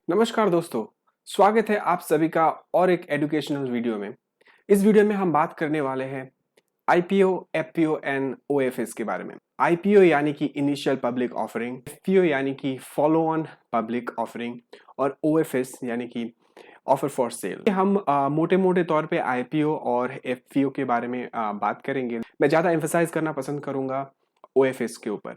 नमस्कार दोस्तों, स्वागत है आप सभी का और एक एजुकेशनल वीडियो में। इस वीडियो में हम बात करने वाले हैं आईपीओ, एफपीओ एंड ओएफएस के बारे में। आईपीओ यानी कि इनिशियल पब्लिक ऑफरिंग, एफपीओ यानी कि फॉलो ऑन पब्लिक ऑफरिंग और ओएफएस यानी कि ऑफर फॉर सेल। हम मोटे मोटे तौर पे आईपीओ और एफपीओ के बारे में बात करेंगे। मैं ज़्यादा एम्फसाइज करना पसंद करूंगा ओएफएस के ऊपर।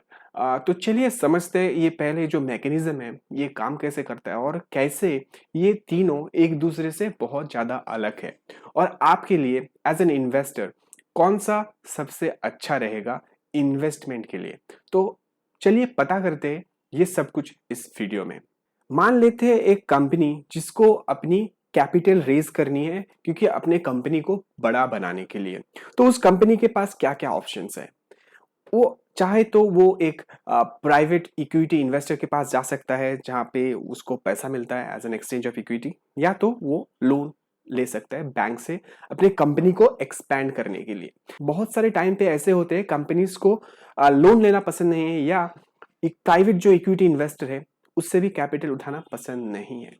तो चलिए समझते हैं ये पहले जो मैकेनिज्म है ये काम कैसे करता है और कैसे ये तीनों एक दूसरे से बहुत ज़्यादा अलग है और आपके लिए एज एन इन्वेस्टर कौन सा सबसे अच्छा रहेगा इन्वेस्टमेंट के लिए। तो चलिए पता करते हैं ये सब कुछ इस वीडियो में। मान लेते हैं एक कंपनी जिसको अपनी कैपिटल रेज करनी है क्योंकि अपने कंपनी को बड़ा बनाने के लिए। तो उस कंपनी के पास क्या क्या ऑप्शंस है। वो चाहे तो वो एक प्राइवेट इक्विटी इन्वेस्टर के पास जा सकता है जहां पे उसको पैसा मिलता है as an exchange of equity, या तो वो लोन ले सकता है बैंक से अपनी कंपनी को एक्सपैंड करने के लिए। बहुत सारे टाइम पे ऐसे होते हैं कंपनीज को लोन लेना पसंद नहीं है या एक प्राइवेट जो इक्विटी इन्वेस्टर है उससे भी कैपिटल उठाना पसंद नहीं है।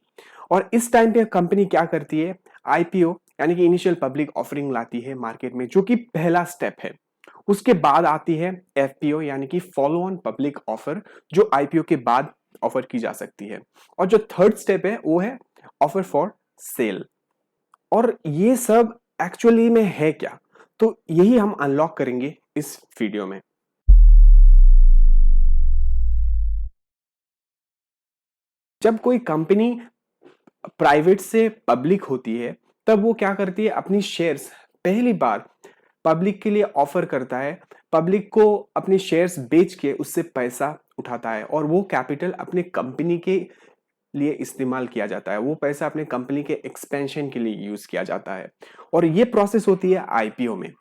और इस टाइम पे कंपनी क्या करती है, आईपीओ यानी कि इनिशियल पब्लिक ऑफरिंग लाती है मार्केट में, जो कि पहला स्टेप है। उसके बाद आती है एफपीओ यानी कि फॉलो ऑन पब्लिक ऑफर, जो आईपीओ के बाद ऑफर की जा सकती है। और जो थर्ड स्टेप है वो है ऑफर फॉर सेल। और ये सब एक्चुअली में है क्या, तो यही हम अनलॉक करेंगे इस वीडियो में। जब कोई कंपनी प्राइवेट से पब्लिक होती है तब वो क्या करती है, अपनी शेयर्स पहली बार पब्लिक के लिए ऑफर करता है, पब्लिक को अपनी शेयर्स बेच के उससे पैसा उठाता है और वो कैपिटल अपने कंपनी के लिए इस्तेमाल किया जाता है। वो पैसा अपने कंपनी के एक्सपेंशन के लिए यूज किया जाता है और ये प्रोसेस होती है आईपीओ में।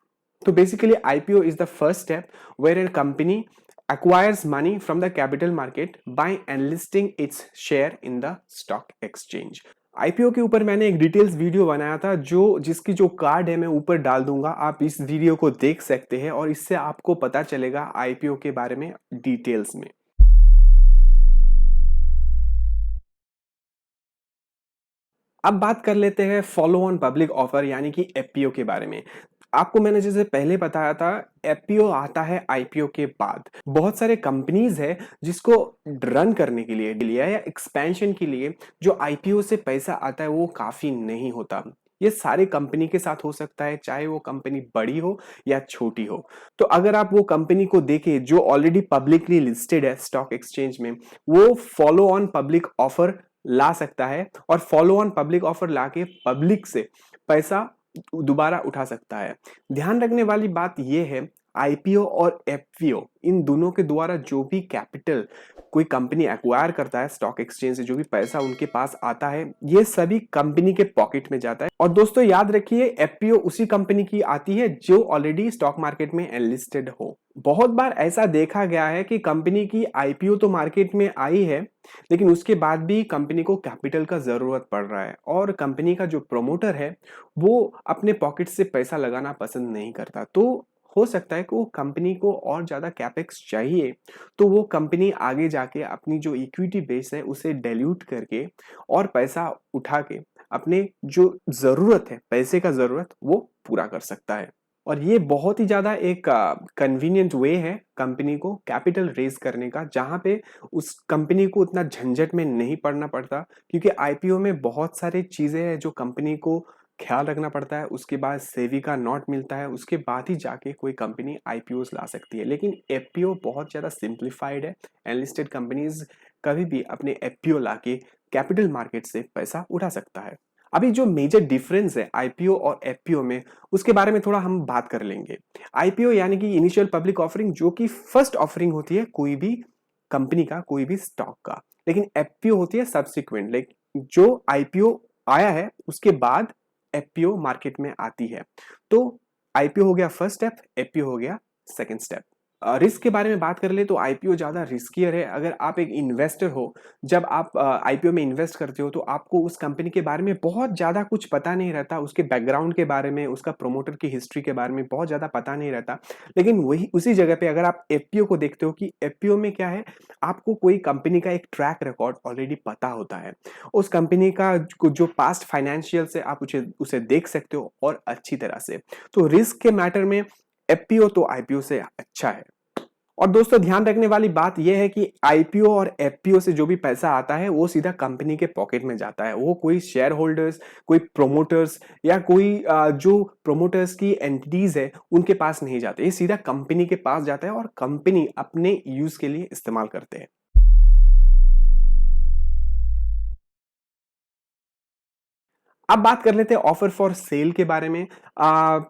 तो basically IPO is the first step where a company acquires money from the capital market by enlisting its share in the stock exchange। IPO के ऊपर मैंने एक डिटेल्स वीडियो बनाया था जिसकी जो कार्ड है मैं ऊपर डाल दूंगा, आप इस वीडियो को देख सकते हैं और इससे आपको पता चलेगा आईपीओ के बारे में डिटेल्स में। अब बात कर लेते हैं फॉलो ऑन पब्लिक ऑफर यानी कि एफपीओ के बारे में। आपको मैंने जैसे पहले बताया था, एफपीओ आता है आईपीओ के बाद। बहुत सारे कंपनीज है जिसको रन करने के लिए या एक्सपेंशन के लिए जो आईपीओ से पैसा आता है वो काफी नहीं होता। ये सारे कंपनी के साथ हो सकता है, चाहे वो कंपनी बड़ी हो या छोटी हो। तो अगर आप वो कंपनी को देखें जो ऑलरेडी पब्लिकली लिस्टेड है स्टॉक एक्सचेंज में, वो फॉलो ऑन पब्लिक ऑफर ला सकता है और फॉलो ऑन पब्लिक ऑफर लाके पब्लिक से पैसा दोबारा उठा सकता है। ध्यान रखने वाली बात यह है, आईपीओ और एफपीओ इन दोनों के द्वारा जो भी कैपिटल कोई कंपनी एक्वायर करता है स्टॉक एक्सचेंज से, जो भी पैसा उनके पास आता है ये सभी कंपनी के पॉकेट में जाता है। और दोस्तों याद रखिए, एफपीओ उसी कंपनी की आती है जो ऑलरेडी स्टॉक मार्केट में एनलिस्टेड हो। बहुत बार ऐसा देखा गया है कि कंपनी की आईपीओ तो मार्केट में आई है लेकिन उसके बाद भी कंपनी को कैपिटल का जरूरत पड़ रहा है और कंपनी का जो प्रोमोटर है वो अपने पॉकेट से पैसा लगाना पसंद नहीं करता। तो हो सकता है कि वो कंपनी को और ज्यादा कैपेक्स चाहिए, तो वो कंपनी आगे जाके अपनी जो इक्विटी बेस है उसे डाइल्यूट करके और पैसा उठा के अपने जो जरूरत है, पैसे का जरूरत, वो पूरा कर सकता है। और ये बहुत ही ज्यादा एक कन्वीनियंट वे है कंपनी को कैपिटल रेज करने का, जहां पे उस कंपनी को उतना झंझट में नहीं पड़ना पड़ता, क्योंकि आईपीओ में बहुत सारी चीजें हैं जो कंपनी को ख्याल रखना पड़ता है। उसके बाद सेवी का नोट मिलता है, उसके बाद ही जाके कोई कंपनी आईपीओ ला सकती है। लेकिन एफपीओ बहुत ज्यादा सिंप्लीफाइड है, एनलिस्टेड कंपनीज कभी भी अपने एफपीओ लाके कैपिटल मार्केट से पैसा उठा सकता है। अभी जो मेजर डिफरेंस है आईपीओ और एफपीओ में, उसके बारे में थोड़ा हम बात कर लेंगे। आईपीओ यानी कि इनिशियल पब्लिक ऑफरिंग, जो कि फर्स्ट ऑफरिंग होती है कोई भी कंपनी का, कोई भी स्टॉक का। लेकिन एफपीओ होती है सब्सिक्वेंट, लाइक जो आईपीओ आया है उसके बाद एफपीओ मार्केट में आती है। तो आईपीओ हो गया फर्स्ट स्टेप, एफपीओ हो गया सेकेंड स्टेप। रिस्क के बारे में बात कर ले तो आईपीओ ज़्यादा रिस्कियर है। अगर आप एक इन्वेस्टर हो, जब आप आईपीओ में इन्वेस्ट करते हो तो आपको उस कंपनी के बारे में बहुत ज़्यादा कुछ पता नहीं रहता, उसके बैकग्राउंड के बारे में, उसका प्रमोटर की हिस्ट्री के बारे में बहुत ज़्यादा पता नहीं रहता। लेकिन वही उसी जगह पे अगर आप एफपीओ को देखते हो कि एफपीओ में क्या है, आपको कोई कंपनी का एक ट्रैक रिकॉर्ड ऑलरेडी पता होता है। उस कंपनी का जो पास्ट फाइनेंशियल है आप उसे देख सकते हो और अच्छी तरह से। तो रिस्क के मैटर में एफपीओ तो आईपीओ से अच्छा है। और दोस्तों ध्यान रखने वाली बात यह है कि आईपीओ और एफपीओ से जो भी पैसा आता है वो सीधा कंपनी के पॉकेट में जाता है। वो कोई शेयर होल्डर्स, कोई प्रोमोटर्स या कोई जो प्रोमोटर्स की एंटिटीज है उनके पास नहीं जाते। ये सीधा कंपनी के पास जाता है और कंपनी अपने यूज के लिए इस्तेमाल करते हैं। अब बात कर लेते हैं ऑफर फॉर सेल के बारे में।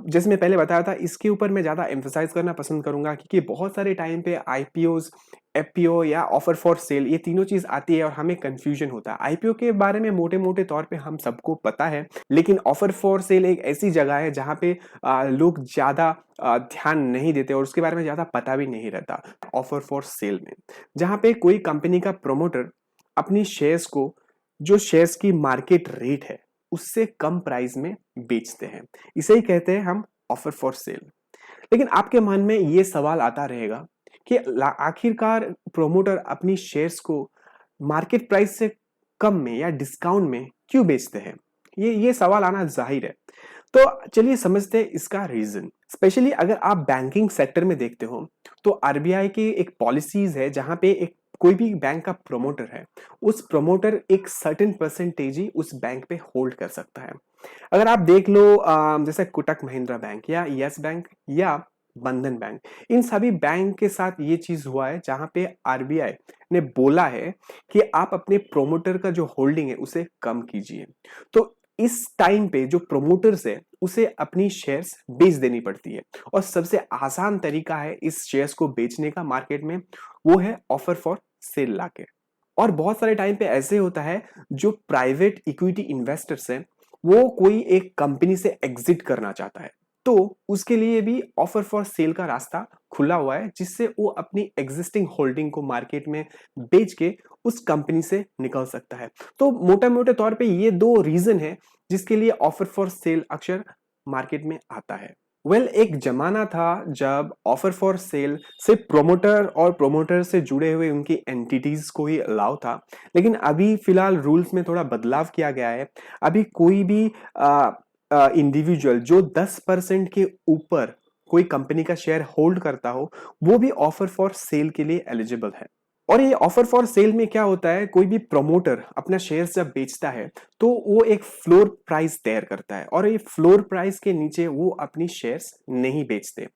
जैसे मैं पहले बताया था, इसके ऊपर मैं ज़्यादा एम्फसाइज करना पसंद करूंगा क्योंकि बहुत सारे टाइम पे आईपीओज, एफपीओ या ऑफर फॉर सेल ये तीनों चीज आती है और हमें कंफ्यूजन होता है। आईपीओ के बारे में मोटे मोटे तौर पे हम सबको पता है, लेकिन ऑफर फॉर सेल एक ऐसी जगह है जहाँ पे लोग ज़्यादा ध्यान नहीं देते और उसके बारे में ज़्यादा पता भी नहीं रहता। ऑफर फॉर सेल में जहाँ पे कोई कंपनी का प्रोमोटर अपनी शेयर्स को, जो शेयर्स की मार्केट रेट है उससे कम प्राइस में बेचते हैं, इसे ही कहते हैं हम ऑफर फॉर सेल। लेकिन आपके मन में ये सवाल आता रहेगा कि आखिरकार प्रोमोटर अपनी शेयर्स को मार्केट प्राइस से कम में या डिस्काउंट में क्यों बेचते हैं? ये सवाल आना जाहिर है। तो चलिए समझते हैं इसका रीजन। स्पेशली अगर आप बैंकिंग सेक्टर में देखते हो तो आरबीआई की एक पॉलिसीज है जहां पे एक कोई भी बैंक का प्रोमोटर है, उस प्रोमोटर एक सर्टेन परसेंटेज ही उस बैंक पे होल्ड कर सकता है। अगर आप देख लो जैसे कोटक महिंद्रा बैंक या यस बैंक या बंधन बैंक, इन सभी बैंक के साथ ये चीज हुआ है जहां पे आरबीआई ने बोला है कि आप अपने प्रोमोटर का जो होल्डिंग है उसे कम कीजिए। तो इस टाइम पे जो प्रोमोटर्स है उसे अपनी शेयर्स बेच देनी पड़ती है और सबसे आसान तरीका है इस शेयर्स को बेचने का मार्केट में, वो है ऑफर फॉर सेल लाके। और बहुत सारे टाइम पे ऐसे होता है, जो प्राइवेट इक्विटी इन्वेस्टर्स हैं वो कोई एक कंपनी से एग्जिट करना चाहता है, तो उसके लिए भी ऑफर फॉर सेल का रास्ता खुला हुआ है जिससे वो अपनी एग्जिस्टिंग होल्डिंग को मार्केट में बेच के उस कंपनी से निकल सकता है। तो मोटा मोटे तौर पे ये दो रीजन है जिसके लिए ऑफर फॉर सेल अक्सर मार्केट में आता है। एक जमाना था जब ऑफर फॉर सेल सिर्फ प्रोमोटर और प्रोमोटर से जुड़े हुए उनकी एंटिटीज को ही अलाउ था, लेकिन अभी फिलहाल रूल्स में थोड़ा बदलाव किया गया है। अभी कोई भी इंडिविजुअल जो 10% के ऊपर कोई कंपनी का शेयर होल्ड करता हो वो भी ऑफर फॉर सेल के लिए एलिजिबल है। और ये ऑफर फॉर सेल में क्या होता है, कोई भी प्रमोटर अपना शेयर जब बेचता है तो वो एक फ्लोर प्राइस तय करता है और ये फ्लोर प्राइस के नीचे वो अपनी शेयर्स नहीं बेचते।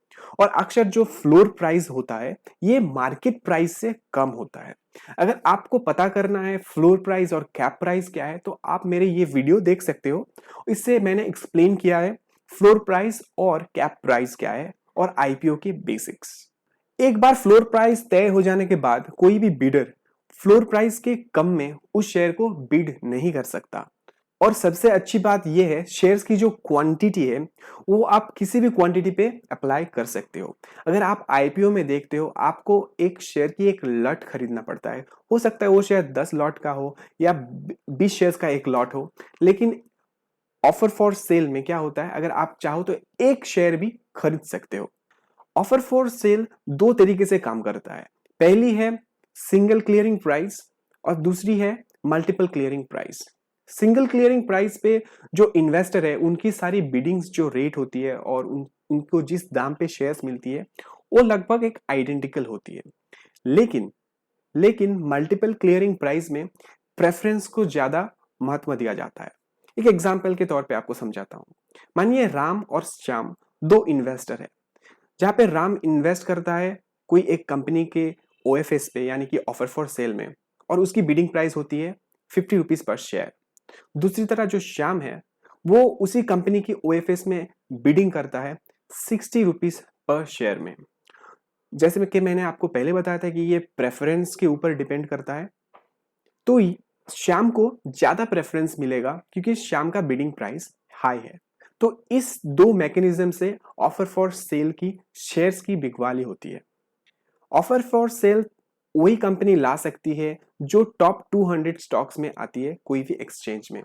और अक्सर जो फ्लोर प्राइस होता है ये मार्केट प्राइस से कम होता है। अगर आपको पता करना है फ्लोर प्राइस और कैप प्राइस क्या है तो आप मेरे ये वीडियो देख सकते हो, इससे मैंने एक्सप्लेन किया है फ्लोर प्राइस और कैप प्राइस क्या है और आईपीओ के बेसिक्स। एक बार फ्लोर प्राइस तय हो जाने के बाद कोई भी बिडर फ्लोर प्राइस के कम में उस शेयर को बिड नहीं कर सकता। और सबसे अच्छी बात यह है, शेयर्स की जो क्वांटिटी है वो आप किसी भी क्वांटिटी पे अप्लाई कर सकते हो। अगर आप आईपीओ में देखते हो आपको एक शेयर की एक लॉट खरीदना पड़ता है, हो सकता है वो शेयर 10 लॉट का हो या 20 शेयर्स का एक लॉट हो। लेकिन ऑफर फॉर सेल में क्या होता है, अगर आप चाहो तो एक शेयर भी खरीद सकते हो। ऑफर फॉर सेल दो तरीके से काम करता है। पहली है सिंगल क्लियरिंग प्राइस और दूसरी है multiple clearing price. Single clearing price पे जो इन्वेस्टर है उनकी सारी बिडिंग्स जो रेट होती है और उनको जिस दाम पे शेयर्स मिलती है वो लगभग एक आइडेंटिकल होती है। लेकिन लेकिन मल्टीपल क्लियरिंग प्राइस में प्रेफरेंस को ज्यादा महत्व दिया जाता है। एक एग्जांपल के तौर पे आपको समझाता हूं। मानिए राम और श्याम दो इन्वेस्टर है, जहां पे राम इन्वेस्ट करता है कोई एक कंपनी के ओएफएस पे यानी कि ऑफर फॉर सेल में, और उसकी बिडिंग प्राइस होती है 50 रुपीज पर शेयर। दूसरी तरह जो श्याम है वो उसी कंपनी की ओएफएस में बिडिंग करता है 60 रुपीज पर शेयर में। जैसे कि मैंने आपको पहले बताया था कि ये प्रेफरेंस के ऊपर डिपेंड करता है, तो श्याम को ज्यादा प्रेफरेंस मिलेगा क्योंकि श्याम का बिडिंग प्राइस हाई है। तो इस दो मैकेनिज्म से ऑफर फॉर सेल की शेयर्स की बिकवाली होती है। ऑफर फॉर सेल वही कंपनी ला सकती है जो टॉप 200 स्टॉक्स में आती है कोई भी एक्सचेंज में।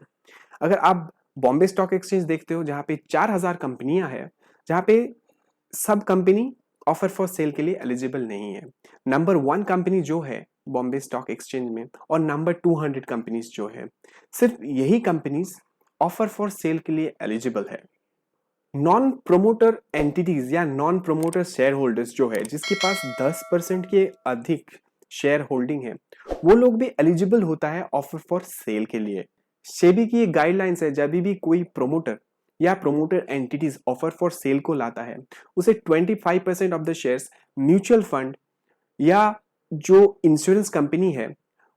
अगर आप बॉम्बे स्टॉक एक्सचेंज देखते हो जहां पे 4000 कंपनियां हैं, जहां पे सब कंपनी ऑफर फॉर सेल के लिए एलिजिबल नहीं है। नंबर 1 कंपनी जो है बॉम्बे स्टॉक एक्सचेंज में और नंबर 200 कंपनीज जो है, सिर्फ यही कंपनीज ऑफर फॉर सेल के लिए एलिजिबल है। नॉन प्रोमोटर एंटिटीज या नॉन प्रोमोटर शेयर होल्डर्स जो है, जिसके पास 10% के अधिक शेयर होल्डिंग है, वो लोग भी एलिजिबल होता है ऑफर फॉर सेल के लिए। सेबी की एक गाइडलाइंस है, जब भी कोई प्रोमोटर या promoter entities offer for sale को लाता है, उसे 25% of the shares mutual fund या जो इंश्योरेंस कंपनी है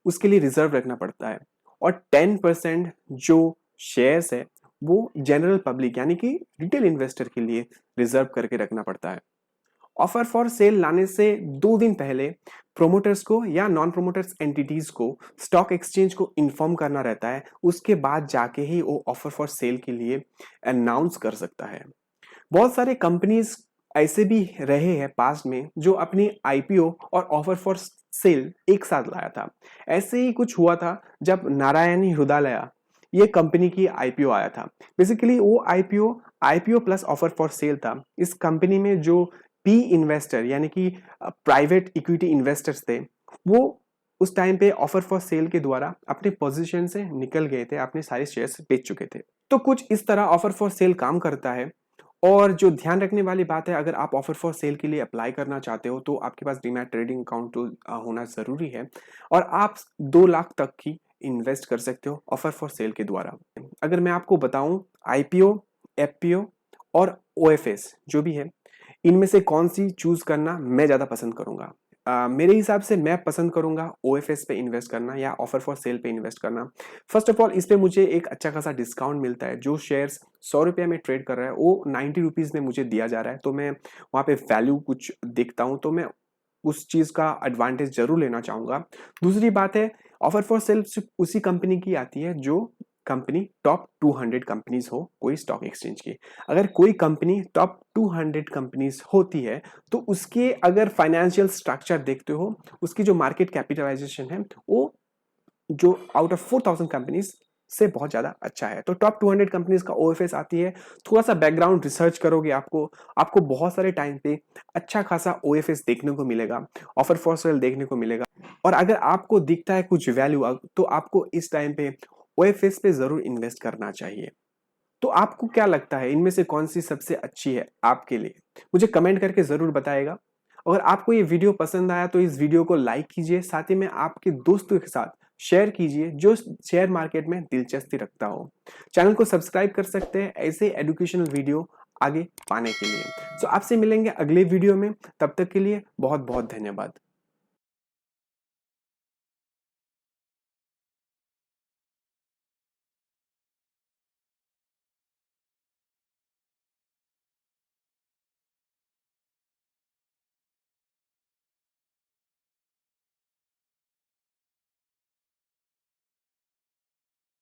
उसके लिए रिजर्व रखना पड़ता है, और 10% जो शेयर्स है वो जनरल पब्लिक यानी कि रिटेल इन्वेस्टर के लिए रिजर्व करके रखना पड़ता है। ऑफर फॉर सेल लाने से 2 दिन पहले प्रोमोटर्स को या नॉन प्रोमोटर्स एंटिटीज को स्टॉक एक्सचेंज को इन्फॉर्म करना रहता है, उसके बाद जाके ही वो ऑफर फॉर सेल के लिए अनाउंस कर सकता है। बहुत सारे कंपनीज ऐसे भी रहे हैं पास्ट में जो अपनी आईपीओ और ऑफर फॉर सेल एक साथ लाया था। ऐसे ही कुछ हुआ था जब नारायणी हृदयालय ये कंपनी की आईपीओ आया था। बेसिकली वो IPO plus offer for sale था। इस कंपनी में जो पी इन्वेस्टर यानी कि प्राइवेट इक्विटी इन्वेस्टर्स थे, वो उस टाइम पे ऑफर फॉर सेल के द्वारा अपने पोजीशन से निकल गए थे, अपने सारे शेयर्स बेच चुके थे। तो कुछ इस तरह ऑफर फॉर सेल काम करता है। और जो ध्यान रखने वाली बात है, अगर आप ऑफर फॉर सेल के लिए अप्लाई करना चाहते हो तो आपके पास डीमैट ट्रेडिंग अकाउंट तो होना ज़रूरी है, और आप 2 लाख तक की इन्वेस्ट कर सकते हो ऑफर फॉर सेल के द्वारा। अगर मैं आपको बताऊं, आईपीओ, एफपीओ और ओएफएस जो भी है, इनमें से कौन सी चूज करना मैं ज़्यादा पसंद करूंगा। मेरे हिसाब से मैं पसंद करूंगा ओएफएस पे इन्वेस्ट करना या ऑफर फॉर सेल पे इन्वेस्ट करना। फर्स्ट ऑफ ऑल इस पे मुझे एक अच्छा खासा डिस्काउंट मिलता है। जो शेयर्स 100 रुपये में ट्रेड कर रहा है वो 90 रुपीज़ में मुझे दिया जा रहा है, तो मैं वहाँ पे वैल्यू कुछ देखता हूँ, तो मैं उस चीज़ का एडवांटेज जरूर लेना चाहूँगा। दूसरी बात है, ऑफर फॉर सेल उसी कंपनी की आती है जो कंपनी टॉप 200 कंपनीज हो कोई स्टॉक एक्सचेंज की। अगर कोई कंपनी टॉप 200 कंपनीज होती है तो उसके अगर फाइनेंशियल स्ट्रक्चर देखते हो, उसकी जो मार्केट कैपिटलाइजेशन है वो जो आउट ऑफ 4000 कंपनीज से बहुत ज्यादा अच्छा है। तो टॉप 200 कंपनीज का ओएफएस आती है। थोड़ा सा बैकग्राउंड रिसर्च करोगे, आपको बहुत सारे टाइम पे अच्छा खासा ओएफएस देखने को मिलेगा, ऑफर फॉर सेल देखने को मिलेगा। और अगर आपको दिखता है कुछ वैल्यू, तो आपको इस टाइम पे ओएफएस पे जरूर इन्वेस्ट करना चाहिए। तो आपको क्या लगता है, इनमें से कौन सी सबसे अच्छी है आपके लिए? मुझे कमेंट करके जरूर बताएगा। अगर आपको ये वीडियो पसंद आया तो इस वीडियो को लाइक कीजिए, साथ ही में आपके दोस्तों के साथ शेयर कीजिए जो शेयर मार्केट में दिलचस्पी रखता हो। चैनल को सब्सक्राइब कर सकते हैं ऐसे एजुकेशनल वीडियो आगे पाने के लिए। आपसे मिलेंगे अगले वीडियो में, तब तक के लिए बहुत बहुत धन्यवाद।